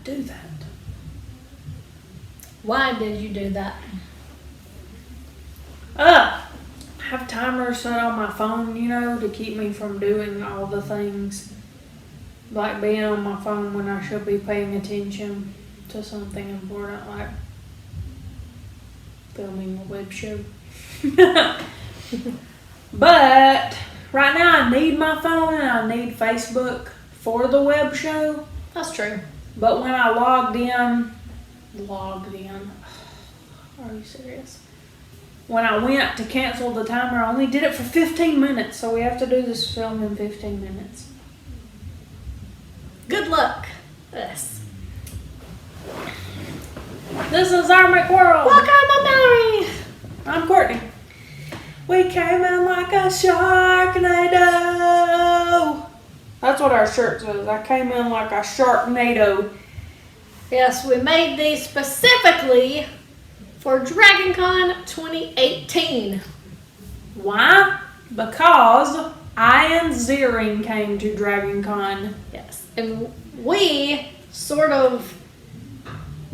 do that. Why did you do that? Have timers set on my phone, to keep me from doing all the things. Like being on my phone when I should be paying attention to something important, like filming a web show. But right now I need my phone and I need Facebook for the web show. That's true. But when I logged in, are you serious? When I went to cancel the timer, I only did it for 15 minutes, so we have to do this film in 15 minutes. Good luck, us. This is our McWorld. Welcome, I'm Mallory. I'm Courtney. We came in like a Sharknado. That's what our shirt says. I came in like a Sharknado. Yes, we made these specifically for DragonCon 2018. Why? Because I and Zering came to DragonCon. Yes, and we sort of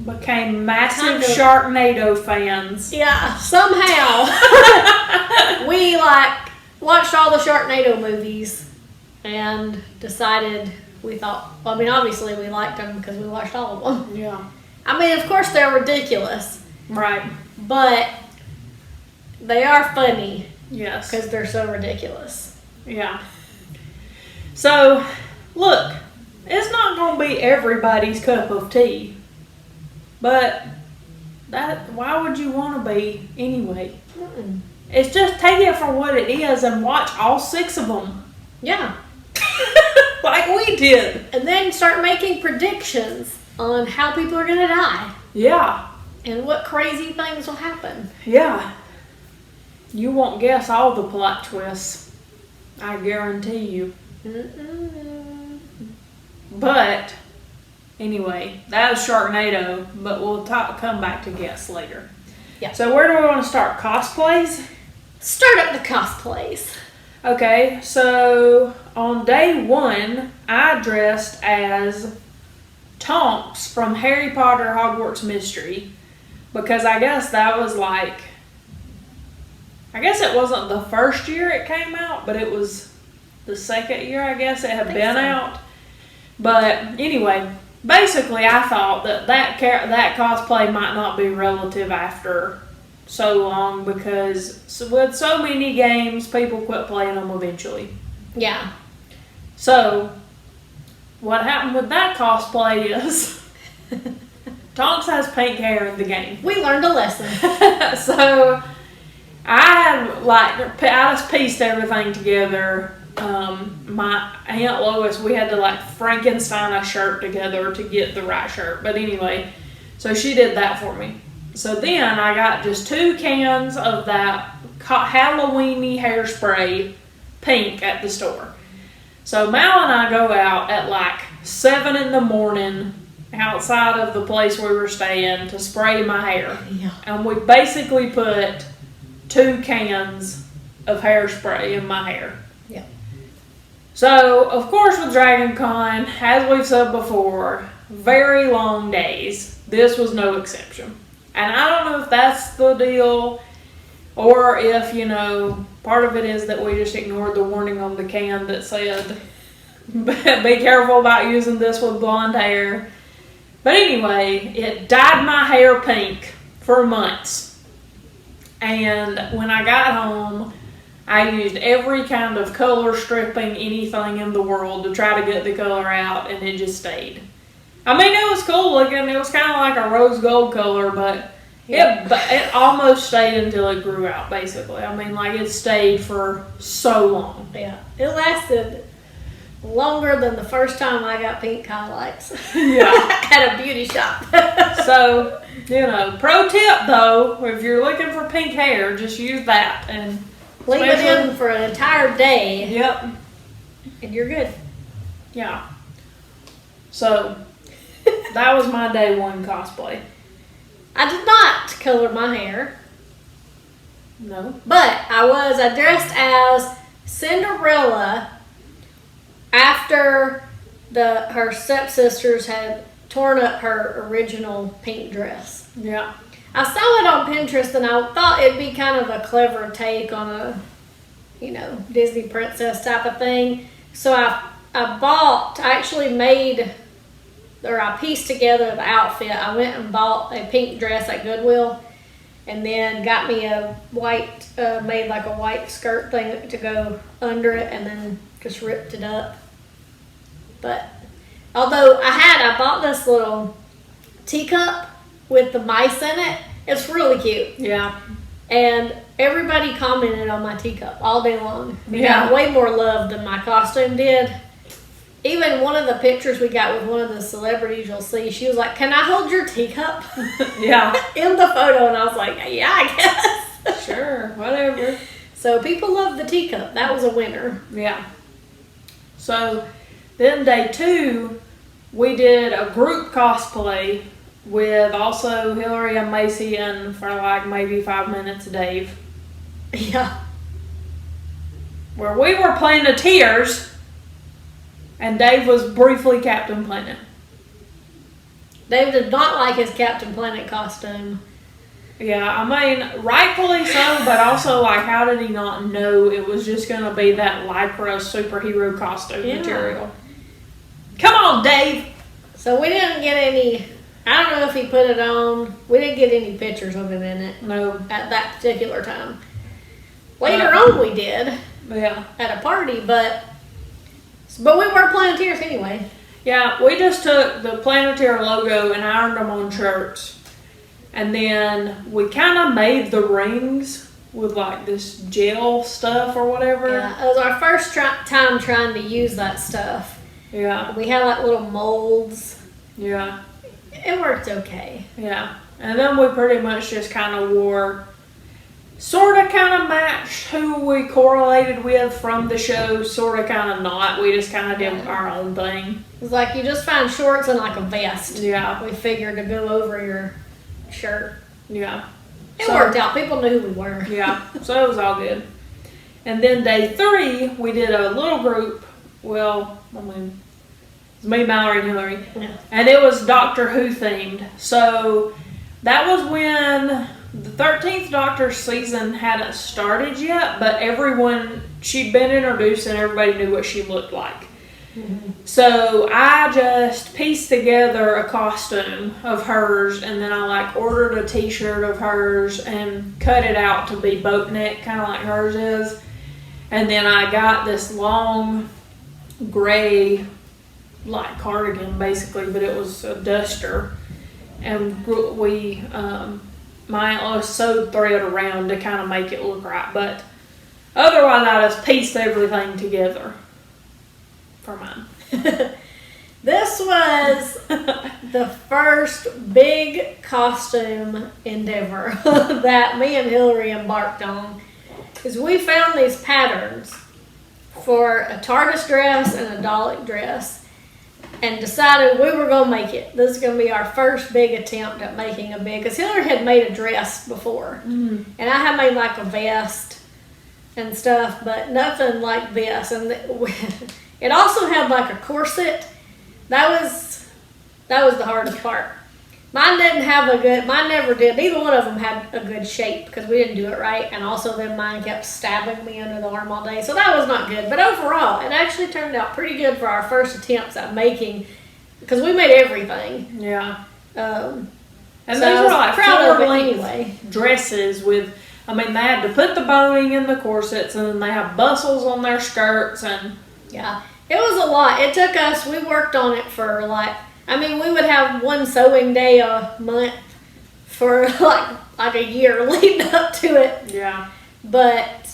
became massive Sharknado fans. Yeah, somehow. We watched all the Sharknado movies and decided obviously we liked them because we watched all of them. Yeah. I mean, of course they're ridiculous. Right. But they are funny. Yes. Because they're so ridiculous. Yeah. So, look, it's not going to be everybody's cup of tea. But why would you want to be anyway? Mm-mm. It's just take it for what it is and watch all 6 of them. Yeah. Like we did. And then start making predictions on how people are going to die. Yeah. And what crazy things will happen. Yeah. You won't guess all the plot twists. I guarantee you. Mm-mm. But, anyway, that was Sharknado, but we'll come back to guests later. Yeah. So where do we want to start? Cosplays? Start up the cosplays. Okay, so on day 1, I dressed as Tonks from Harry Potter Hogwarts Mystery. Because I guess that was I guess it wasn't the first year it came out, but it was the second year, I guess, it had been out. But anyway, basically I thought that cosplay might not be relative after so long because with so many games, people quit playing them eventually. Yeah. So, what happened with that cosplay is Tonks has pink hair in the game. We learned a lesson. So, I just pieced everything together. My Aunt Lois, we had to Frankenstein a shirt together to get the right shirt. But anyway, so she did that for me. So then I got just 2 cans of that Halloween-y hairspray, pink, at the store. So Mal and I go out at 7 in the morning outside of the place we were staying to spray my hair. Yeah. And we basically put 2 cans of hairspray in my hair. Yeah. So, of course, with DragonCon, as we've said before, very long days. This was no exception. And I don't know if that's the deal or if, part of it is that we just ignored the warning on the can that said, be careful about using this with blonde hair. But anyway, it dyed my hair pink for months. And when I got home, I used every kind of color stripping, anything in the world to try to get the color out, and it just stayed. I mean, it was cool looking. It was kind of like a rose gold color, but it almost stayed until it grew out, basically. I mean, it stayed for so long. Yeah. It lasted longer than the first time I got pink highlights. Yeah. At a beauty shop. So, pro tip, though, if you're looking for pink hair, just use that. And leave it in for an entire day. Yep. And you're good. Yeah. So, that was my day 1 cosplay. I did not color my hair. No. But I dressed as Cinderella after her stepsisters had torn up her original pink dress. Yeah. I saw it on Pinterest and I thought it'd be kind of a clever take on a, Disney princess type of thing. So I pieced together the outfit. I went and bought a pink dress at Goodwill and then got me a white, made like a white skirt thing to go under it and then just ripped it up. But although I bought this little teacup with the mice in it. It's really cute. Yeah. And everybody commented on my teacup all day long. It got way more love than my costume did. Even one of the pictures we got with one of the celebrities you'll see, she was like, "Can I hold your teacup?" Yeah. In the photo. And I was like, "Yeah, I guess." Sure, whatever. So people love the teacup. That was a winner. Yeah. So then day 2, we did a group cosplay with also Hillary and Macy and for like maybe 5 minutes Dave. Yeah. Where we were Planeteers and Dave was briefly Captain Planet. Dave did not like his Captain Planet costume. Yeah, I mean, rightfully so, but also, like, how did he not know it was just going to be that Lycra superhero costume material? Come on, Dave! So we didn't get any, I don't know if he put it on, we didn't get any pictures of him in it. No. At that particular time. Later on we did. Yeah. At a party, but we were Planeteers anyway. Yeah, we just took the Planeteer logo and ironed them on shirts. And then we kind of made the rings with like this gel stuff or whatever. Yeah, it was our first time trying to use that stuff. Yeah. We had like little molds. Yeah. It worked okay. Yeah. And then we pretty much just kind of wore, sort of kind of matched who we correlated with from the show, sort of kind of not. We just kind of did our own thing. It was like you just find shorts and like a vest. Yeah. We figured to go over your shirt. Yeah. It worked out. People knew who we were. Yeah. So it was all good. And then day 3, we did a little group. Well, I mean, it's me, Mallory, and Hillary. Yeah. And it was Doctor Who themed. So that was when the 13th Doctor season hadn't started yet, but she'd been introduced and everybody knew what she looked like. Mm-hmm. So I just pieced together a costume of hers, and then I like ordered a t-shirt of hers and cut it out to be boat neck, kind of like hers is. And then I got this long gray like cardigan basically, but it was a duster. And we, I sewed thread around to kind of make it look right. But otherwise I just pieced everything together for mine. This was the first big costume endeavor that me and Hillary embarked on. Because we found these patterns for a TARDIS dress and a Dalek dress and decided we were going to make it. This is going to be our first big attempt at making a big, because Hillary had made a dress before. Mm-hmm. And I had made like a vest and stuff, but nothing like this. And it also had like a corset. That was the hardest part. Mine never did. Neither one of them had a good shape because we didn't do it right. And also then mine kept stabbing me under the arm all day. So that was not good. But overall, it actually turned out pretty good for our first attempts at making, because we made everything. Yeah. And those were like full-length dresses with, I mean, they had to put the boning in the corsets, and then they have bustles on their skirts, and yeah, it was a lot. It took us, we worked on it for we would have one sewing day a month for like a year leading up to it. Yeah. But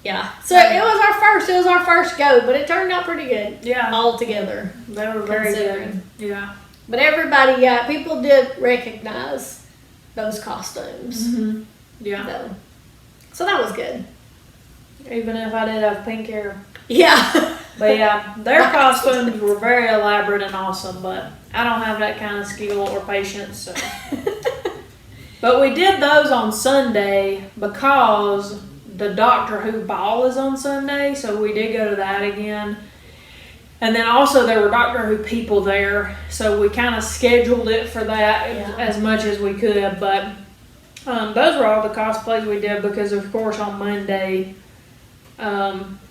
yeah, so it was our first go, but it turned out pretty good. Yeah. All together. They were very good. Yeah. But people did recognize those costumes. Mm-hmm. Yeah. So that was good. Even if I did have pink hair. Yeah. But yeah, their costumes were very elaborate and awesome, but I don't have that kind of skill or patience. So. But we did those on Sunday because the Doctor Who ball is on Sunday, so we did go to that again. And then also there were Doctor Who people there, so we kind of scheduled it for that as much as we could. But those were all the cosplays we did because, of course, on Monday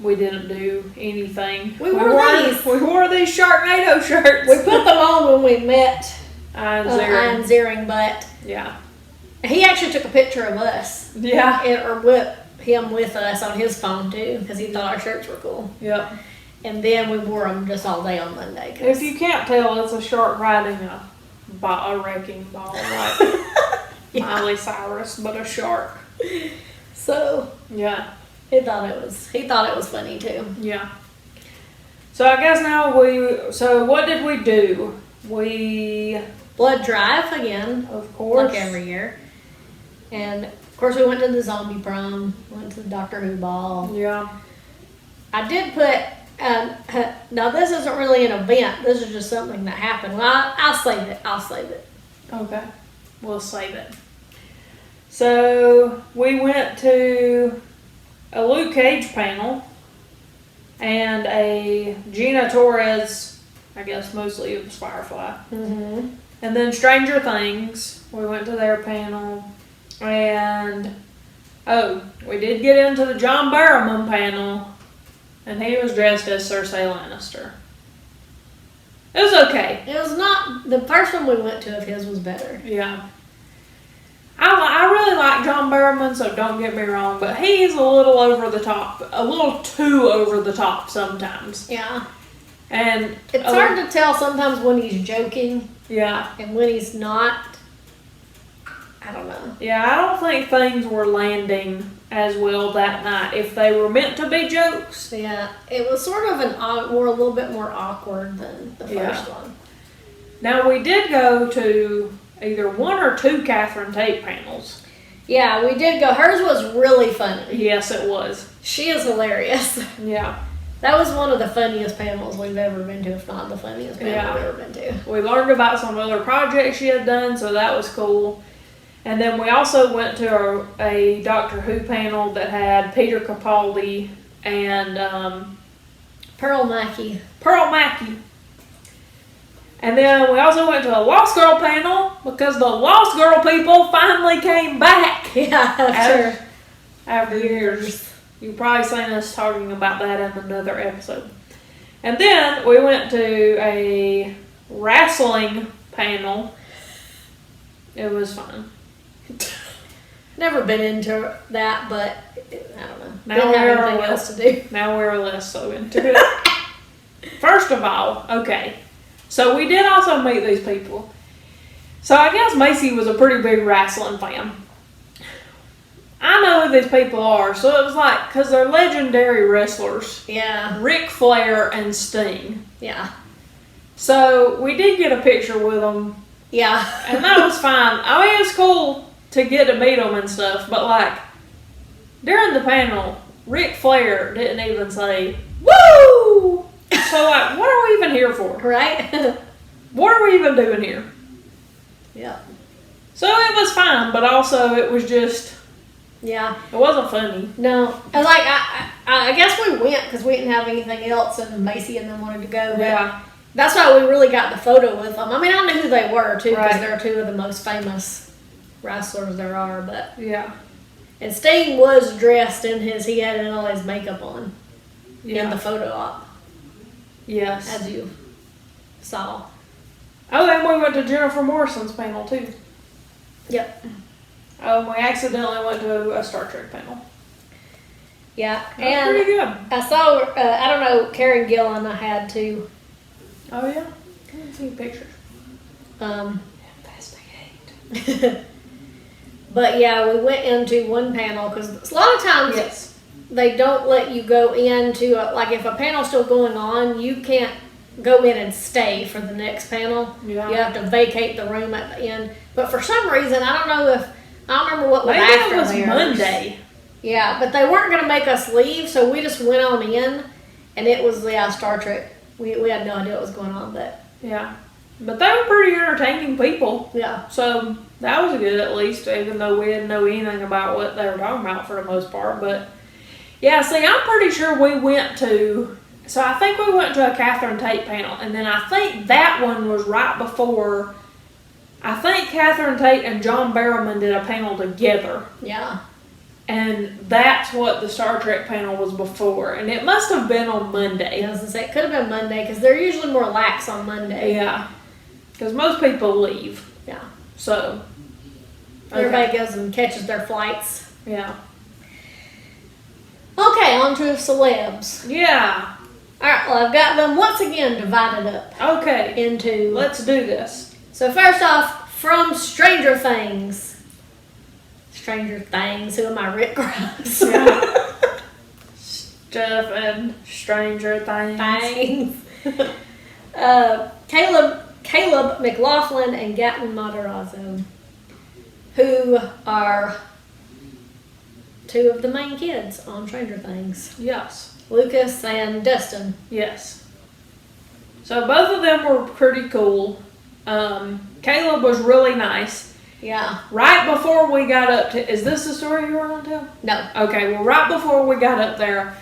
we didn't do anything. We wore these Sharknado shirts. We put them on when we met Ian Ziering, but yeah, he actually took a picture of us. Yeah, or with him with us on his phone too, because he thought our shirts were cool. Yep. And then we wore them just all day on Monday. If you can't tell, it's a shark riding a wrecking ball, like Miley Cyrus, but a shark. So yeah, he thought it was funny too. Yeah. So I guess now so what did we do? We blood drive again, of course, like every year. And of course we went to the zombie prom, went to the Doctor Who ball. Yeah. I did put now this isn't really an event, this is just something that happened. Well, I'll save it. Okay. We'll save it. So we went to a Luke Cage panel and a Gina Torres, I guess mostly it was Firefly. Mm-hmm. And then Stranger Things, we went to their panel. And we did get into the John Barrowman panel, and he was dressed as Cersei Lannister. It was okay. It was not, the first one we went to of his was better. Yeah. I really like John Barrowman, so don't get me wrong, but he's a little over the top, a little too over the top sometimes. Yeah. And it's hard to tell sometimes when he's joking. Yeah. And when he's not. I don't know. Yeah, I don't think things were landing as well that night. If they were meant to be jokes. Yeah, it was sort of a little bit more awkward than the first one. Now, we did go to either one or two Catherine Tate panels. Yeah, we did go. Hers was really funny. Yes, it was. She is hilarious. Yeah. That was one of the funniest panels we've ever been to, if not the funniest panel we've ever been to. We learned about some other projects she had done, so that was cool. And then we also went to a Doctor Who panel that had Peter Capaldi and Pearl Mackie. And then we also went to a Lost Girl panel because the Lost Girl people finally came back. Yeah, after years. You've probably seen us talking about that in another episode. And then we went to a wrestling panel. It was fun. Never been into that, but I don't know. Now didn't have anything else to do. Now we're less so into it. First of all, okay. So we did also meet these people. So I guess Macy was a pretty big wrestling fan. I know who these people are, so it was like, because they're legendary wrestlers. Yeah. Ric Flair and Sting. Yeah. So we did get a picture with them. Yeah. And that was fine. I mean, it's cool to get to meet them and stuff, but like, during the panel, Ric Flair didn't even say, "Woo!" So like, what are we even here for? Right? What are we even doing here? Yeah. So it was fine, but also it was just... Yeah. It wasn't funny. No. And like, I guess we went because we didn't have anything else and Macy and them wanted to go. Yeah. That's why we really got the photo with them. I mean, I knew who they were too because Right. they're two of the most famous wrestlers there are. But Yeah. and Sting was dressed in he had all his makeup on in the photo op, Yes. as you saw. Oh, and we went to Jennifer Morrison's panel too. Yep. We accidentally went to a Star Trek panel. Yeah. That was pretty good. I saw, I don't know, Karen Gillan I had too. Oh yeah? I didn't see pictures. Investigate. But yeah, we went into one panel because a lot of times they don't let you go into, like if a panel's still going on, you can't go in and stay for the next panel. Yeah. You have to vacate the room at the end. But for some reason, I don't remember what was Maybe after it was theirs. Monday. Yeah, but they weren't going to make us leave, so we just went on in, and it was, Star Trek. We had no idea what was going on, but... Yeah. But they were pretty entertaining people. Yeah. So that was good at least, even though we didn't know anything about what they were talking about for the most part. But yeah, see, I'm pretty sure we went to So I think we went to a Catherine Tate panel, and then I think that one was right before. I think Catherine Tate and John Barrowman did a panel together. Yeah. And that's what the Star Trek panel was before. And it must have been on Monday. I was going to say, it could have been Monday, because they're usually more lax on Monday. Yeah. Because most people leave. Yeah. So. Everybody goes and catches their flights. Yeah. Okay, on to celebs. Yeah. Alright, well, I've got them once again divided up. Okay. Into. Let's do this. So, first off, from Stranger Things. Stranger Things, who am I, Rick Grimes? Yeah. Stuff and Stranger Things. Caleb McLaughlin and Gatton Matarazzo, who are two of the main kids on Stranger Things. Yes. Lucas and Dustin. Yes. So both of them were pretty cool. Caleb was really nice. Yeah. Right before we got up to... Is this the story you were going to tell? No. Okay, well, right before we got up there,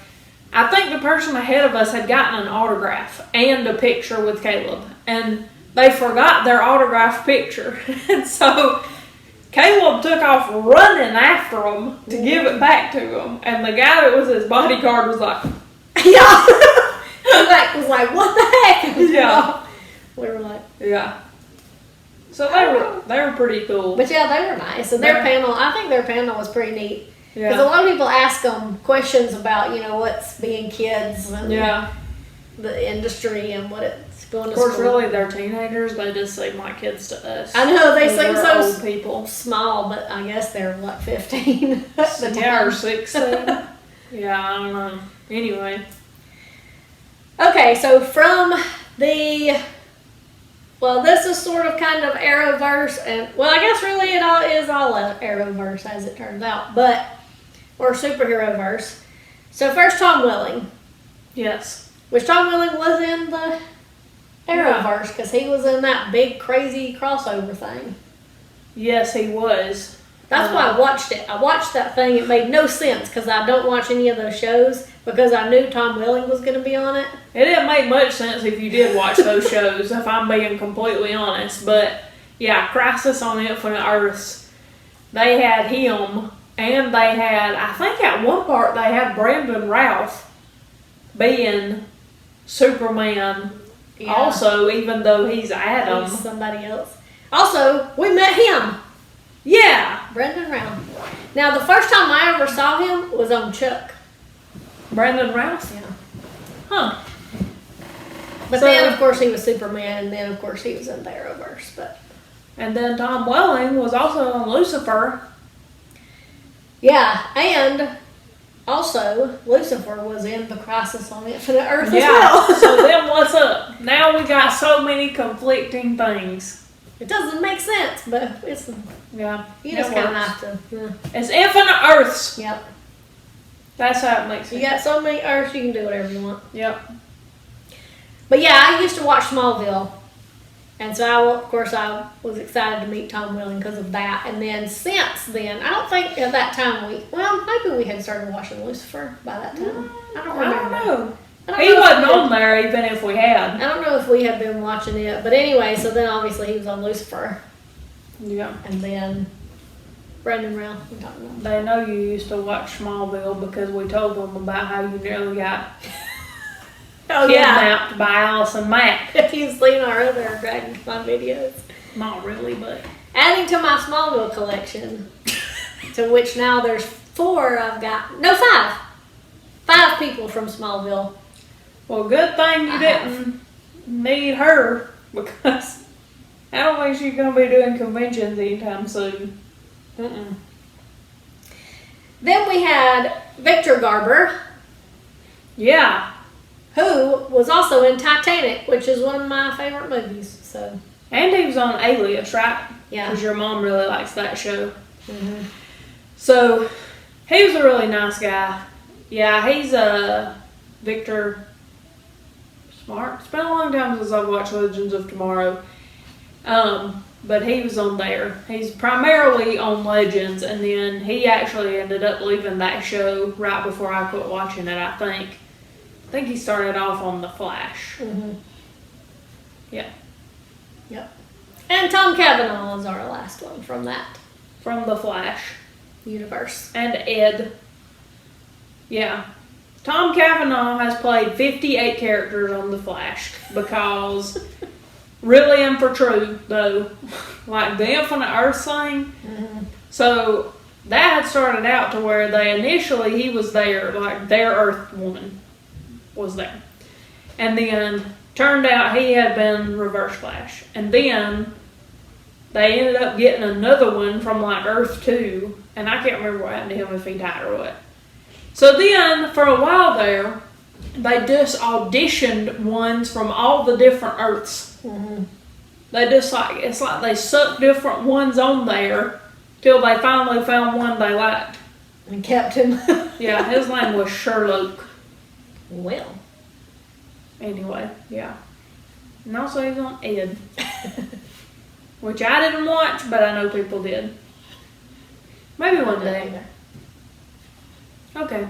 I think the person ahead of us had gotten an autograph and a picture with Caleb. And they forgot their autograph picture. And so Caleb took off running after him to give it back to him. And the guy that was his bodyguard was like... Yeah. He was like, what the heck? Yeah. We were like... Yeah. So they were pretty cool. But yeah, they were nice. And their panel, I think their panel was pretty neat. Because Yeah. a lot of people ask them questions about, what's being kids and the industry and what it's going to Of course, school. really, they're teenagers. They just seem like kids to us. I know, they seem We're so old people. small, but I guess they're like 15 at the Yeah, or time. 16. Yeah, I don't know. Anyway. Okay, so from the... Well, this is sort of kind of Arrowverse, and well, I guess really it all is all Arrowverse as it turns out, or superhero verse. So first, Tom Welling, Yes. which Tom Welling was in the Arrowverse because he was in that big crazy crossover thing. Yes, he was. That's why I watched it. I watched that thing. It made no sense because I don't watch any of those shows because I knew Tom Welling was going to be on it. It didn't make much sense if you did watch those shows, if I'm being completely honest. But, yeah, Crisis on Infinite Earths, they had him, and they had, I think at one part, they had Brandon Routh being Superman also, even though he's Adam. He's somebody else. Also, we met him. Yeah. Brendan Routh. Now, the first time I ever saw him was on Chuck. Brandon Routh? Yeah. Huh. But So- then, of course, he was Superman, and then, of course, he was in the Arrowverse. But And then Tom Welling was also on Lucifer. yeah, and also Lucifer was in the Crisis on Infinite Earth as Yeah. well. So then what's up? Now we got so many conflicting things. It doesn't make sense, but it's Yeah. you just it kind of works. have to. Yeah. It's Infinite Earths. Yep. That's how it makes You sense. got so many Earths, you can do whatever you want. Yep. But yeah, I used to watch Smallville. And so, of course, I was excited to meet Tom Welling because of that. And then since then, I don't think at that time maybe we had started watching Lucifer by that time. I don't remember. I don't know. I don't He know if wasn't we had- on there even if we had. I don't know if we had been watching it. But anyway, so then obviously he was on Lucifer. Yeah. And then Brandon Routh, we talked about. They know you used to watch Smallville because we told them about how you nearly got kidnapped by Allison Mack. If you've seen our other Dragonfly videos. Not really, but... Adding to my Smallville collection, to which now there's 4 I've got. No, 5. 5 people from Smallville. Well, good thing you didn't need her because I don't think she's going to be doing conventions anytime soon. Mm-mm. Then we had Victor Garber, Yeah. who was also in Titanic, which is one of my favorite movies. So, And he was on Alias, right? yeah. Because your mom really likes that show. Mm-hmm. So, he was a really nice guy. Yeah, he's Victor Smart. It's been a long time since I've watched Legends of Tomorrow. But he was on there. He's primarily on Legends, and then he actually ended up leaving that show right before I quit watching it, I think. I think he started off on The Flash. Mm-hmm. Yeah. Yep. And Tom Cavanaugh is our last one from that. From The Flash. Universe. And Ed. Yeah. Tom Cavanaugh has played 58 characters on The Flash because, really and for true, though, like the Infinite Earth thing. Mm-hmm. So that had started out to where he was there, like their Earth woman was there. And then turned out he had been Reverse Flash. And then they ended up getting another one from like Earth 2. And I can't remember what happened to him, if he died or what. So then, for a while there, they just auditioned ones from all the different Earths. Mm-hmm. It's like they sucked different ones on there till they finally found one they liked. And kept him. Yeah, his name was Sherlock. Well. Anyway, yeah. And also he's on Ed. Which I didn't watch, but I know people did. Maybe one day. Okay.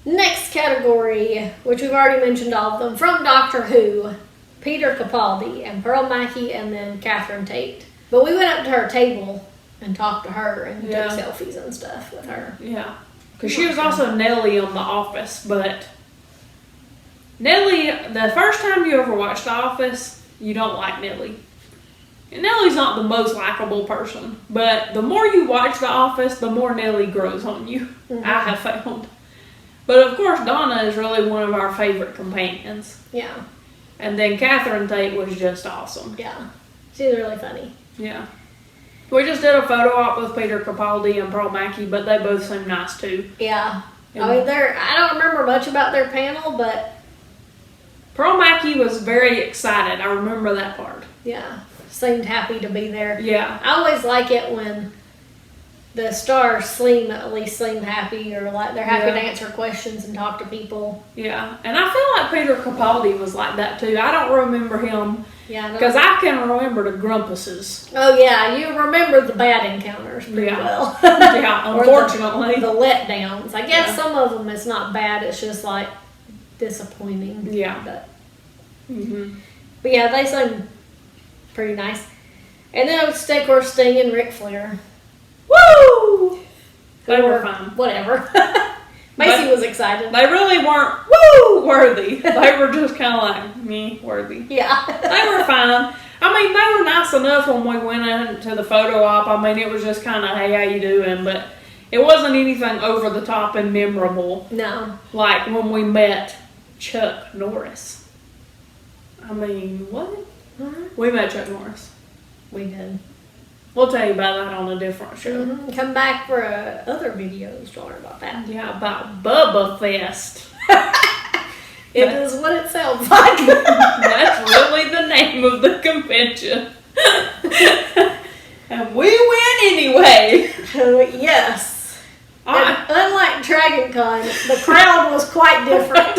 Next category, which we've already mentioned all of them, from Doctor Who, Peter Capaldi and Pearl Mackie and then Catherine Tate. But we went up to her table and talked to her and took selfies and stuff with her. Yeah. Because she was also Nellie on The Office, but Nellie, the first time you ever watched The Office, you don't like Nellie. And Nellie's not the most likable person, but the more you watch The Office, the more Nellie grows on you, I have found. But of course, Donna is really one of our favorite companions. Yeah. And then Catherine Tate was just awesome. Yeah. She's really funny. Yeah. We just did a photo op with Peter Capaldi and Pearl Mackie, but they both seem nice too. Yeah. I mean, I don't remember much about their panel, but Pearl Mackie was very excited. I remember that part. Yeah. Seemed happy to be there. Yeah. I always like it when the stars at least seem happy, or like they're happy to answer questions and talk to people. Yeah. And I feel like Peter Capaldi was like that too. I don't remember him. Yeah. Because I can remember the grumpuses. Oh yeah, you remember the bad encounters pretty well. Yeah, unfortunately. the letdowns. I guess some of them it's not bad, it's just like disappointing. Yeah. But yeah, they seem pretty nice. And then of course Sting and Ric Flair. Woo! They were fine. Whatever. Macy was excited. They really weren't worthy. They were just kind of like me worthy. Yeah. They were fine. I mean, they were nice enough when we went into the photo op. I mean, it was just kind of, hey, how you doing? But it wasn't anything over the top and memorable. No. Like when we met Chuck Norris. I mean, what? We met Chuck Norris. We did. We'll tell you about that on a different show. Come back for other videos to learn about that. Yeah, about Bubba Fest. It is what it sounds like. That's really the name of the convention. And we went anyway. Yes. And unlike Dragon Con, the crowd was quite different.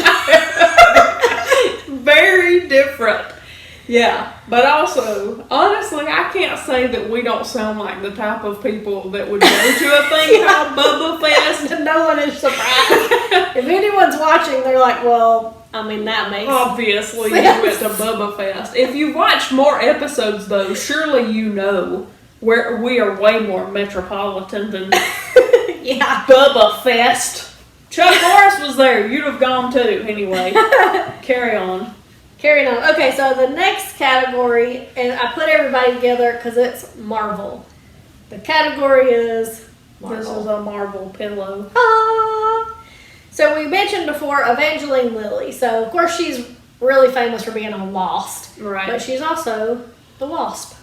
Very different. Yeah, but also, honestly, I can't say that we don't sound like the type of people that would go to a thing called Bubba Fest. No one is surprised. If anyone's watching, they're like, well, I mean, that makes obviously sense. You went to Bubba Fest. If you watch more episodes, though, surely you know where we are way more metropolitan than Bubba Fest. Chuck Norris was there. You'd have gone too. Anyway, carry on. Carrying on. Okay, so the next category, and I put everybody together because it's Marvel. The category is Marvel. This is a Marvel pillow. Ah! So we mentioned before Evangeline Lilly. So, of course, she's really famous for being on Lost. Right. But she's also the Wasp.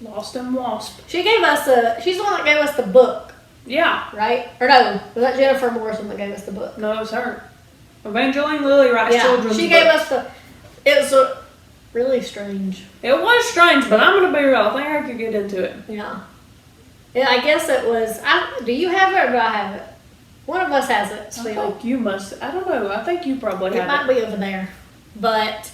Lost and Wasp. She's the one that gave us the book. Yeah. Right? Or no, was that Jennifer Morrison that gave us the book? No, it was her. Evangeline Lilly writes children's she books. gave us it was really strange. It was strange, but I'm going to be real. I think I could get into it. Yeah. I guess it was... do you have it or do I have it? One of us has it. I think you must. I don't know. I think you probably have it. It might be over there. But,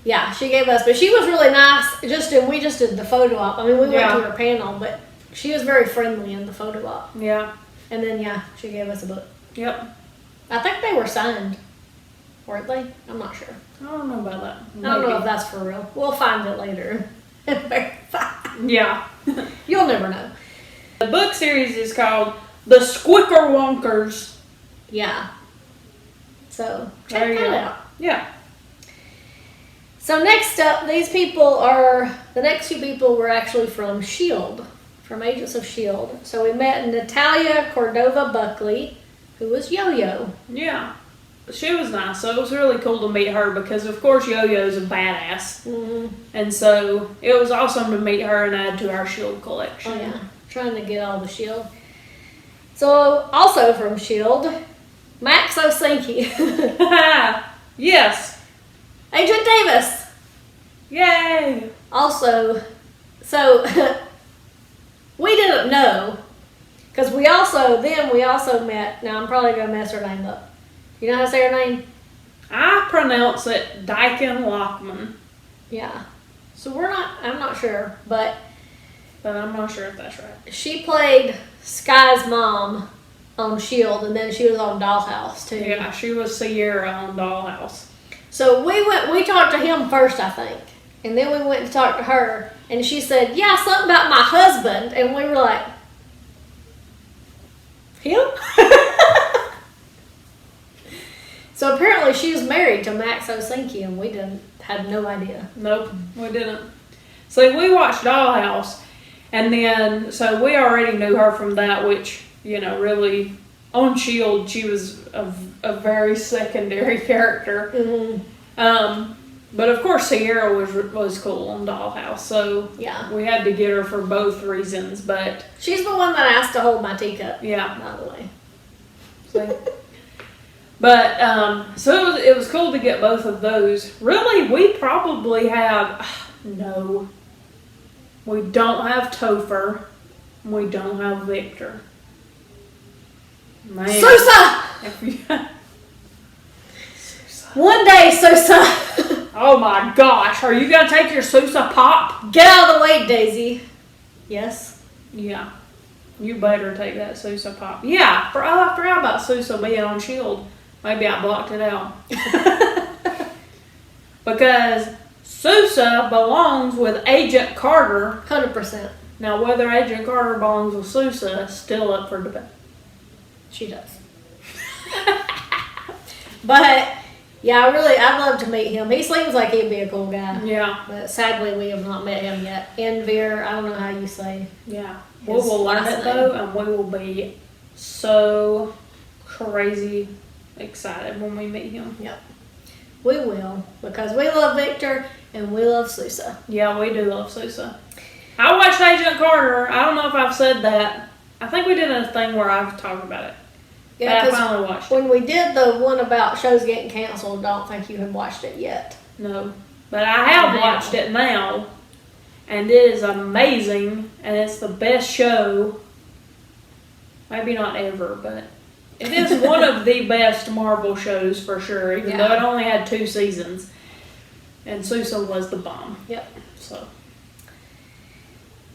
yeah, she gave us... But she was really nice. We just did the photo op. I mean, we went to her panel, but she was very friendly in the photo op. Yeah. And then, she gave us a book. Yep. I think they were signed. Weren't they? I'm not sure. I don't know about that. Maybe. I don't know if that's for real. We'll find it later and verify. Yeah. You'll never know. The book series is called The Squicker Wonkers. Yeah. So, check that out. Yeah. So next up, the next few people were actually from S.H.I.E.L.D., from Agents of S.H.I.E.L.D. So we met Natalia Cordova Buckley, who was Yo-Yo. Yeah. She was nice, so it was really cool to meet her because, of course, Yo-Yo's a badass. Mm-hmm. And so it was awesome to meet her and add to our S.H.I.E.L.D. collection. Oh, yeah. Trying to get all the S.H.I.E.L.D. So, also from S.H.I.E.L.D., Max Osinski. Yes. Agent Davis. Yay. Also, so we didn't know because we also met. Now I'm probably gonna mess her name up. You know how to say her name? I pronounce it Dyken Lockman. Yeah. So I'm not sure, but I'm not sure if that's right. she played Sky's mom on S.H.I.E.L.D. and then she was on Dollhouse too. Yeah, she was Sierra on Dollhouse. So we talked to him first, I think. And then we went to talk to her, and she said, yeah, something about my husband. And we were like, him? So apparently she was married to Max Osinski, and we had no idea. Nope, we didn't. So we watched Dollhouse, and then, so we already knew her from that, which, really, on S.H.I.E.L.D., she was a very secondary character. Mm-hmm. But of course Sierra was cool on Dollhouse, so yeah, we had to get her for both reasons. But she's the one that asked to hold my teacup. Yeah, by the way. So it was cool to get both of those. Really, we probably have no. We don't have Topher. We don't have Victor. Man. Sousa! One day, Sousa. Oh my gosh, are you gonna take your Sousa pop? Get out of the way, Daisy. Yes? Yeah. You better take that Sousa pop. Yeah, I forgot about Sousa being on S.H.I.E.L.D. Maybe I blocked it out. Because Sousa belongs with Agent Carter. 100%. Now, whether Agent Carter belongs with Sousa is still up for debate. She does. But, yeah, I'd love to meet him. He seems like he'd be a cool guy. Yeah. But sadly, we have not met him yet. Enver, I don't know how you say. Yeah. We will learn it, though, and we will be so crazy excited when we meet him. Yep. We will, because we love Victor and we love Sousa. Yeah, we do love Sousa. I watched Agent Carter. I don't know if I've said that. I think we did a thing where I've talked about it. Yeah, I finally watched it. When we did the one about shows getting canceled, I don't think you had watched it yet. No. But I have watched it now, and it is amazing, and it's the best show. Maybe not ever, but it is one of the best Marvel shows for sure, even though it only had 2 seasons. And Sousa was the bomb. Yep. So.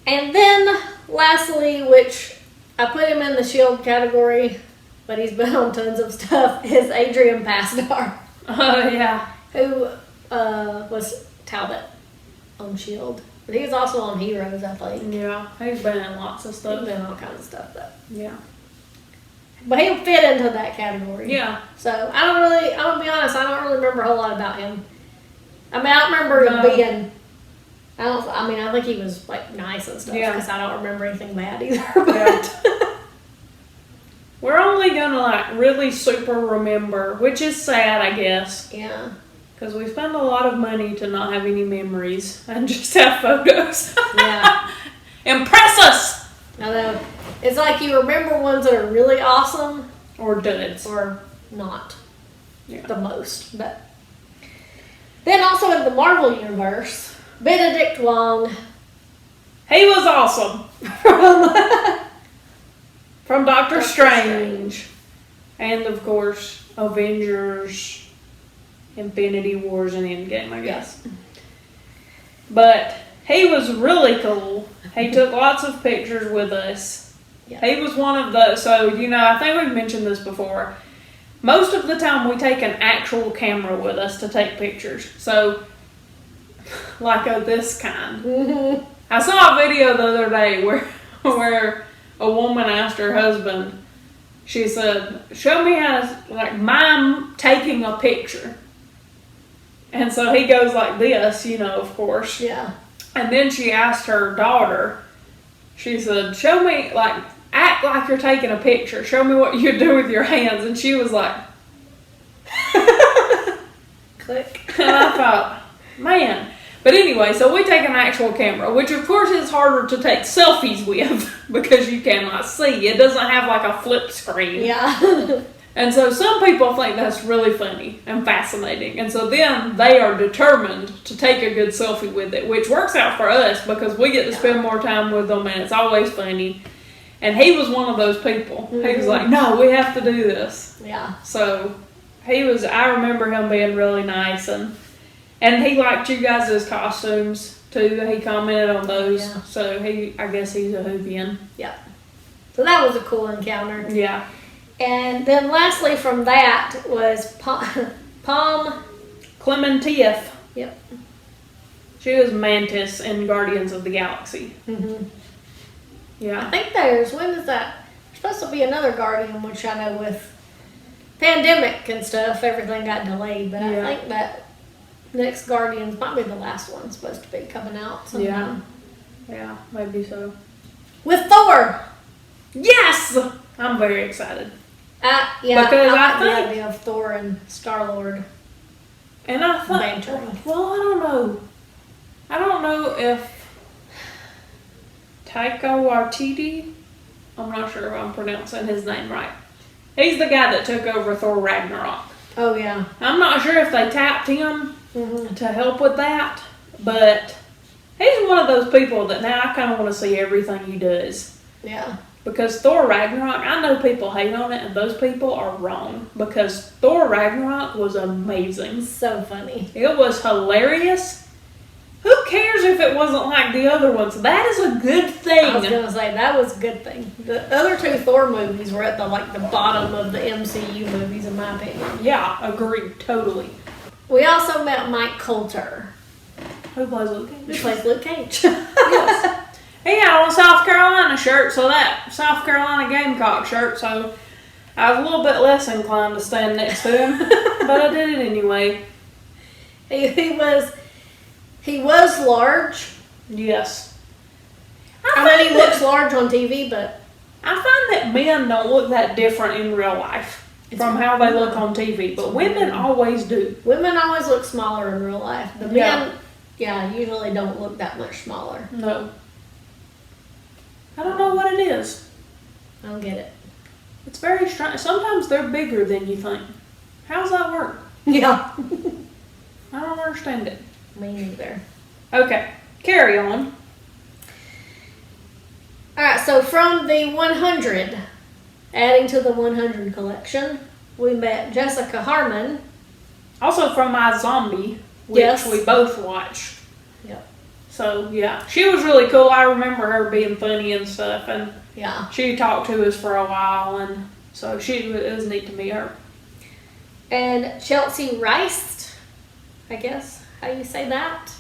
And then, lastly, which I put him in the S.H.I.E.L.D. category, but he's been on tons of stuff, is Adrian Pasdar. Oh, yeah. Who was Talbot on S.H.I.E.L.D. But he was also on Heroes, I think. Yeah, he's been in lots of stuff. He's been in all kinds of stuff, though. Yeah. But he'll fit into that category. Yeah. So, I'm gonna be honest, I don't really remember a whole lot about him. I mean, I don't remember him being... I think he was, like, nice and stuff, because I don't remember anything bad either, but... Yeah. We're only gonna, like, really super remember, which is sad, I guess. Yeah. Because we spend a lot of money to not have any memories and just have photos. Yeah. Impress us! I know. It's like you remember ones that are really awesome. Or duds. Or not. Yeah. The most. But then also in the Marvel Universe, Benedict Wong. He was awesome. From Doctor Strange. And, of course, Avengers, Infinity Wars, and Endgame, I guess. But he was really cool. He took lots of pictures with us. Yeah. He was one of those, so, I think we've mentioned this before. most of the time we take an actual camera with us to take pictures. So, like this kind. Mm-hmm. I saw a video the other day where a woman asked her husband, she said, show me how to, like, mime taking a picture. And so he goes like this, you know, of course. Yeah. And then she asked her daughter, she said, show me, like, act like you're taking a picture. Show me what you do with your hands. And she was like, click. And I thought, man. But anyway, so we take an actual camera, which of course is harder to take selfies with because you cannot see. It doesn't have like a flip screen. Yeah. And so some people think that's really funny and fascinating. And so then they are determined to take a good selfie with it, which works out for us because we get to spend more time with them and it's always funny. And he was one of those people. Mm-hmm. He was like, no, we have to do this. Yeah. So I remember him being really nice and he liked you guys' costumes too. He commented on those. Yeah. So I guess he's a Whovian. Yeah. So that was a cool encounter. Yeah. And then lastly from that was Palm Clementif. Yep. She was Mantis in Guardians of the Galaxy. Mm-hmm. Yeah. I think when is that? There's supposed to be another Guardian, which I know with pandemic and stuff, everything got delayed. But I think that next Guardians might be the last one supposed to be coming out sometime. Yeah, maybe so. With Thor! Yes! I'm very excited. Because I like the idea of Thor and Star-Lord. And I thought, well, I don't know if Taika Waititi, I'm not sure if I'm pronouncing his name right. He's the guy that took over Thor Ragnarok. Oh, yeah. I'm not sure if they tapped him to help with that, but he's one of those people that now I kind of want to see everything he does. Yeah. Because Thor Ragnarok, I know people hate on it, and those people are wrong. Because Thor Ragnarok was amazing. So funny. It was hilarious. Who cares if it wasn't like the other ones? That is a good thing. I was going to say, that was a good thing. The other two Thor movies were at the bottom of the MCU movies, in my opinion. Yeah, agreed. Totally. We also met Mike Coulter. Who plays Luke Cage? Who plays Luke Cage. Yes. He had on a South Carolina shirt, so that South Carolina Gamecock shirt, so I was a little bit less inclined to stand next to him, but I did it anyway. He was large. Yes. I mean, he looks large on TV, but I find that men don't look that different in real life from how they look on TV, but women always do. Women always look smaller in real life. The men, usually don't look that much smaller. No. I don't know what it is. I don't get it. It's very strange. Sometimes they're bigger than you think. How does that work? Yeah. I don't understand it. Me neither. Okay, carry on. Alright, so from the 100, adding to the 100 collection, we met Jessica Harmon. Also from My Zombie, which we both watched. Yep. So, yeah, she was really cool. I remember her being funny and stuff, and she talked to us for a while, and so it was neat to meet her. And Chelsea Rice, I guess how you say that,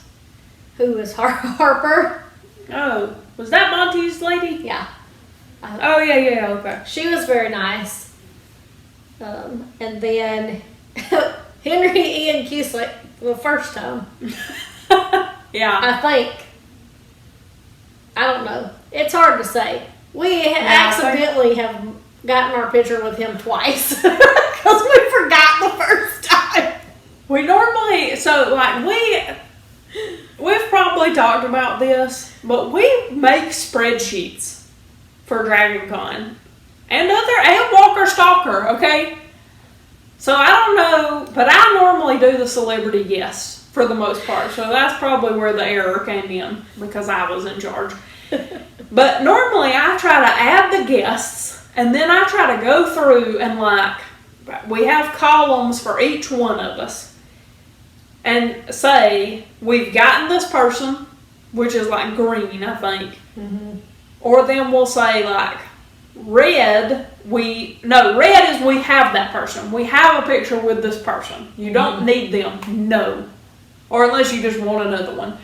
who was Harper. Oh, was that Monty's lady? Yeah. Oh, yeah, okay. She was very nice. And then Henry Ian Cusick, the first time. Yeah. I think. I don't know. It's hard to say. We accidentally have gotten our picture with him twice because we forgot the first time. We normally, we've probably talked about this, but we make spreadsheets for Dragon Con and Walker Stalker, okay? So I don't know, but I normally do the celebrity guests for the most part, so that's probably where the error came in because I was in charge. But normally I try to add the guests and then I try to go through and we have columns for each one of us and say we've gotten this person, which is green, I think. Mm-hmm. Or then we'll say Red is we have that person. We have a picture with this person. You don't need them, no. Or unless you just want another one.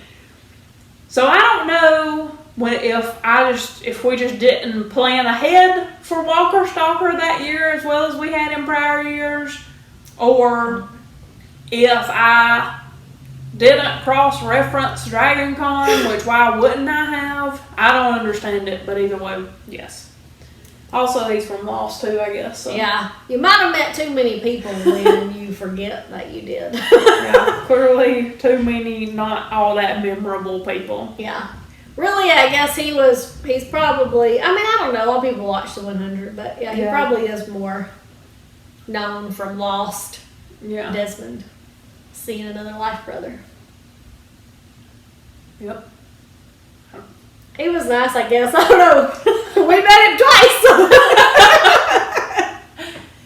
So I don't know if we just didn't plan ahead for Walker Stalker that year as well as we had in prior years, or if I didn't cross-reference Dragon Con, which why wouldn't I have? I don't understand it, but either way, yes. Also, he's from Lost too, I guess. So. Yeah, you might have met too many people when you forget that you did. Yeah, clearly too many, not all that memorable people. Yeah. Really, I guess he's probably, I mean, I don't know, a lot of people watch the 100, but yeah, he probably is more known from Lost. Yeah. Desmond. Seeing another life brother. Yep. He was nice, I guess. I don't know. We met him twice.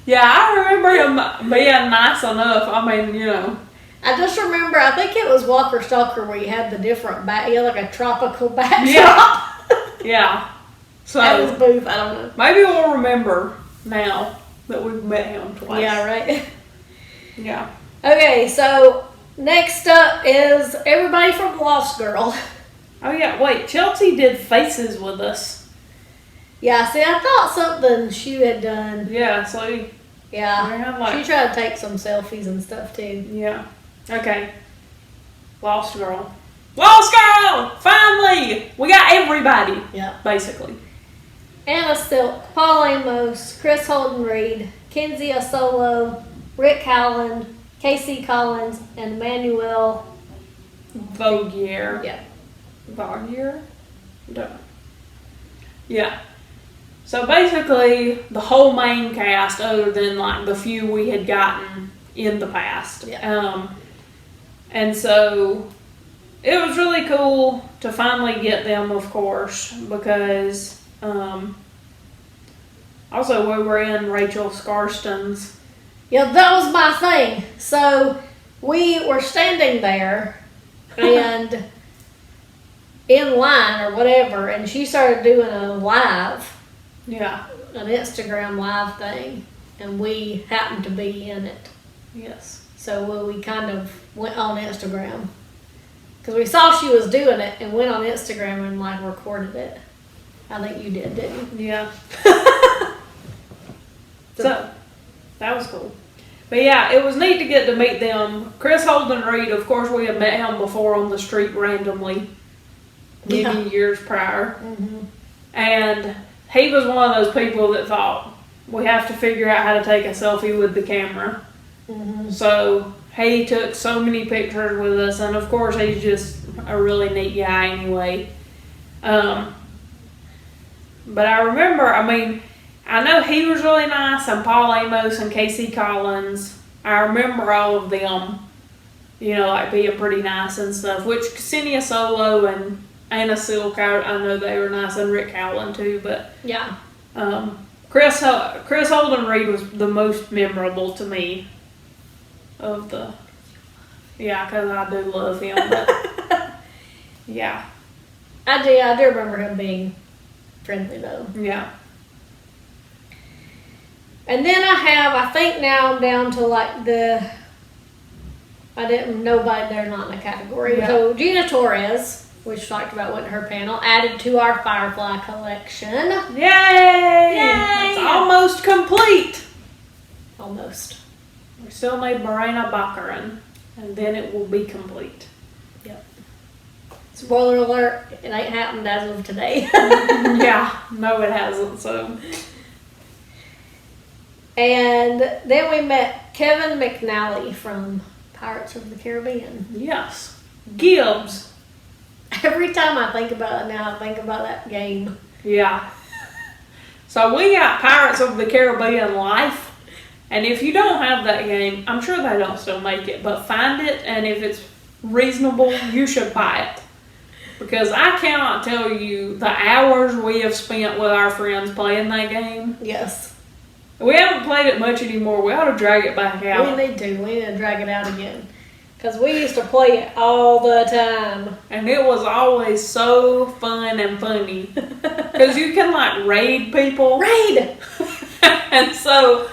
Yeah, I remember him being nice enough. I mean, I just remember, I think it was Walker Stalker where you had the different back, you had like a tropical backdrop. Yeah. Yeah. So, that was booth, I don't know. Maybe we'll remember now that we've met him twice. Yeah, right? Yeah. Okay, so next up is everybody from Lost Girl. Oh yeah, wait, Chelsea did faces with us. Yeah, see, I thought something she had done. Yeah, so yeah, she tried to take some selfies and stuff too. Yeah. Okay. Lost Girl. Lost Girl! Finally! We got everybody. Yeah. Basically. Anna Silk, Paul Amos, Chris Holden Reed, Kenzie Asolo, Rick Howland, Casey Collins, and Emmanuel Vogier. Yeah. Vogier? No. Yeah. So basically, the whole main cast, other than like the few we had gotten in the past. Yeah. And so it was really cool to finally get them, of course, because also we were in Rachel Scarston's. Yeah, that was my thing. So we were standing there and in line or whatever, and she started doing a live. Yeah. An Instagram live thing, and we happened to be in it. Yes. So we kind of went on Instagram because we saw she was doing it and went on Instagram and like recorded it. I think you did, didn't you? Yeah. So that was cool. But yeah, it was neat to get to meet them. Chris Holden Reed, of course, we had met him before on the street randomly many years prior. Mm-hmm. And he was one of those people that thought, we have to figure out how to take a selfie with the camera. Mm-hmm. So he took so many pictures with us, and of course he's just a really neat guy anyway. But I remember, I know he was really nice, and Paul Amos and Casey Collins. I remember all of them, like being pretty nice and stuff, which Ksenia Solo and Anna Silk, I know they were nice, and Rick Howland too, but yeah. Chris Holden Reed was the most memorable to me of the, because I do love him, but yeah. I do remember him being friendly though. Yeah. And then I think now I'm down to like nobody, they're not in the category. Yeah. So Gina Torres, which talked about what her panel, added to our Firefly collection. Yay! It's almost complete. Almost. We still need Morena Baccarin, and then it will be complete. Yep. Spoiler alert, it ain't happened as of today. Yeah, no it hasn't, so. And then we met Kevin Mcnally from Pirates of the Caribbean. Yes. Gibbs. Every time I think about it now, I think about that game. Yeah. So we got Pirates of the Caribbean Life. And if you don't have that game, I'm sure they don't still make it, but find it, and if it's reasonable, you should buy it. Because I cannot tell you the hours we have spent with our friends playing that game. Yes. We haven't played it much anymore. We ought to drag it back out. We need to drag it out again. Because we used to play it all the time. And it was always so fun and funny. Because you can, like, raid people. Raid! And so,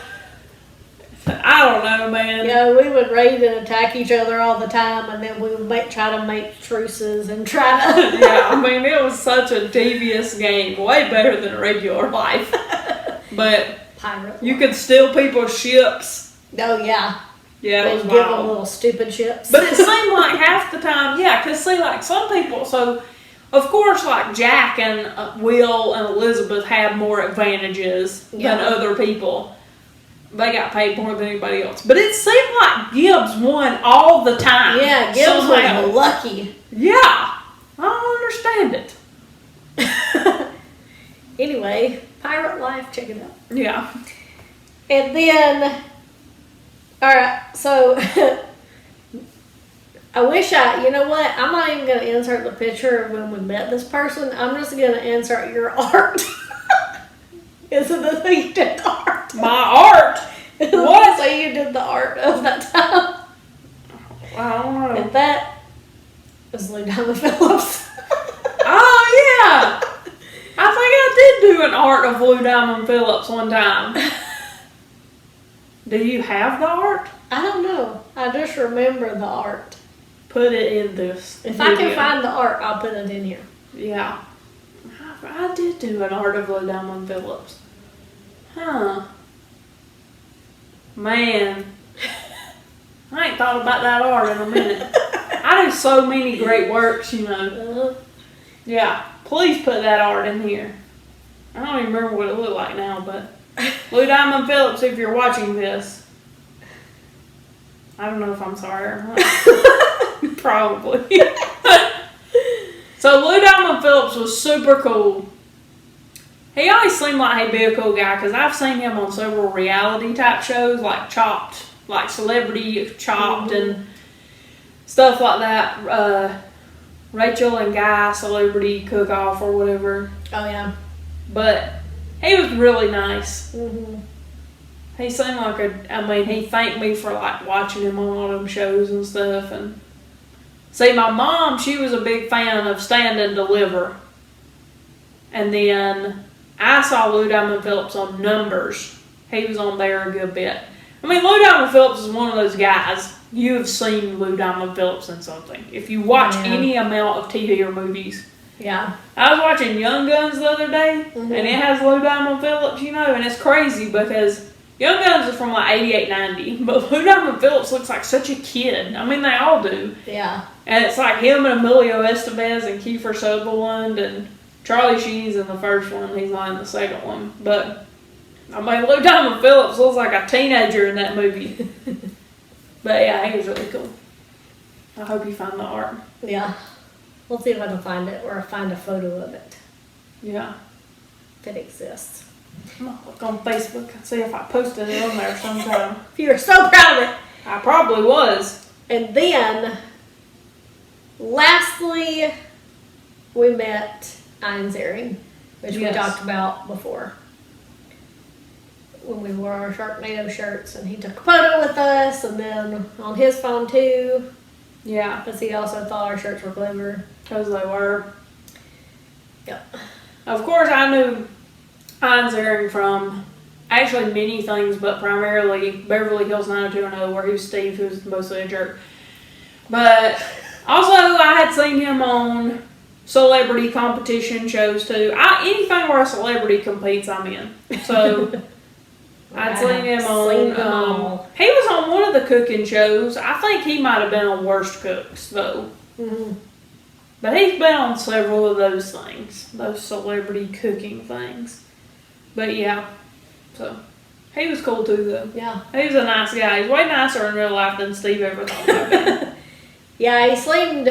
I don't know, man. Yeah, we would raid and attack each other all the time, and then we would try to make truces and try to... Yeah, I mean, it was such a devious game. Way better than regular life. But Pirate you could steal people's ships. Oh, yeah. Yeah, it was They'd give them wild. little stupid ships. But it seemed like half the time, yeah, because see, like, some people, so, of course, like, Jack and Will and Elizabeth had more advantages than other people. They got paid more than anybody else. But it seemed like Gibbs won all the time. Yeah, Gibbs was lucky. Yeah. I don't understand it. Anyway, pirate life, check it out. Yeah. And then, alright, so, I wish you know what, I'm not even going to insert the picture of when we met this person. I'm just going to insert your art. Isn't this who you did the art? My art? What? So you did the art of that time. I don't know. And that was Diamond Phillips. Oh, yeah. I think I did do an art of Blue Diamond Phillips one time. Do you have the art? I don't know. I just remember the art. Put it in this. If I can find the art, I'll put it in here. Yeah. I did do an art of Blue Diamond Phillips. Huh. Man. I ain't thought about that art in a minute. I do so many great works, you know. Yeah. Please put that art in here. I don't even remember what it looked like now, but Blue Diamond Phillips, if you're watching this, I don't know if I'm sorry or not. Probably. So Blue Diamond Phillips was super cool. He always seemed like he'd be a cool guy because I've seen him on several reality type shows like Chopped, like Celebrity Chopped and stuff like that. Rachel and Guy Celebrity Cook Off or whatever. Oh, yeah. But he was really nice. Mm-hmm. He seemed like he thanked me for like watching him on all them shows and stuff. And see, my mom, she was a big fan of Stand and Deliver. And then I saw Lou Diamond Phillips on Numbers. He was on there a good bit. I mean, Lou Diamond Phillips is one of those guys. You have seen Lou Diamond Phillips in something. If you watch any amount of TV or movies. Yeah. I was watching Young Guns the other day, and it has Lou Diamond Phillips, you know, and it's crazy because Young Guns is from like 88, 90, but Lou Diamond Phillips looks like such a kid. I mean, they all do. Yeah. And it's like him and Emilio Estevez and Kiefer Sutherland and Charlie Sheen's in the first one. He's not in the second one. But, I mean, Lou Diamond Phillips looks like a teenager in that movie. But, yeah, he was really cool. I hope you find the art. Yeah. We'll see if I can find it or find a photo of it. Yeah. If it exists. I'm going to look on Facebook and see if I posted it on there sometime. If you were so proud of it. I probably was. And then, lastly, we met Einzering, which we talked about before. When we wore our Sharknado shirts, and he took a photo with us, and then on his phone too. Yeah. Because he also thought our shirts were clever. Because they were. Yep. Of course, I knew Einzering from actually many things, but primarily Beverly Hills 90210, where he was Steve, who was mostly a jerk. But also, I had seen him on celebrity competition shows too. Anything where a celebrity competes, I'm in. So I'd seen him on. He was on one of the cooking shows. I think he might have been on Worst Cooks though. Mm-hmm. But he's been on several of those things, those celebrity cooking things. But yeah, so he was cool too though. Yeah. He was a nice guy. He's way nicer in real life than Steve ever thought about him. Yeah, he seemed,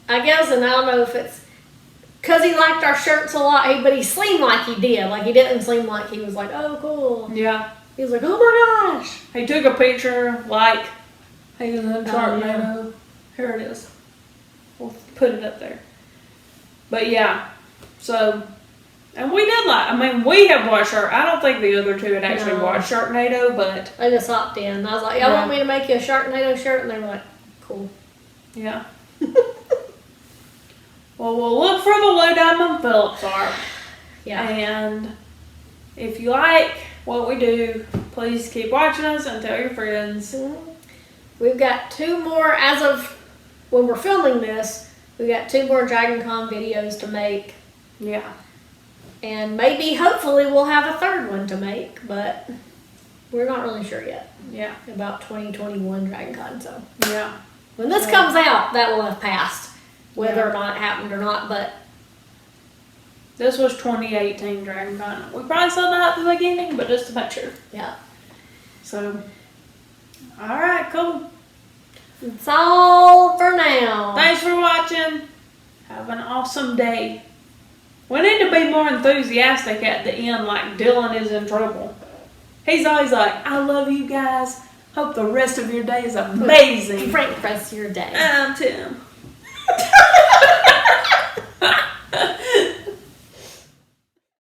I guess, and I don't know if it's because he liked our shirts a lot, but he seemed like he did. Like, he didn't seem like he was like, oh, cool. Yeah. He was like, oh my gosh. He took a picture like he was in Sharknado. Yeah. Here it is. We'll put it up there. But yeah, so, and we did we have watched I don't think the other two had actually watched Sharknado, but I just hopped in. I was like, y'all want me to make you a Sharknado shirt? And they were like, Cool. Yeah. Well, we'll look for the low Diamond Phillips art. Yeah. And if you like what we do, please keep watching us and tell your friends. We've got 2 more, as of when we're filming this, we've got 2 more Dragon Con videos to make. Yeah. And maybe, hopefully, we'll have a 3rd one to make, but we're not really sure yet. Yeah. About 2021 Dragon Con, so. Yeah. When this comes out, that will have passed. Whether or not it happened or not, but. This was 2018 Dragon Con. We probably said that at the beginning, but just to make sure. Yeah. So, alright, cool. That's all for now. Thanks for watching. Have an awesome day. We need to be more enthusiastic at the end, like Dylan is in trouble. He's always like, I love you guys. Hope the rest of your day is amazing. Great rest of your day. I'm Tim.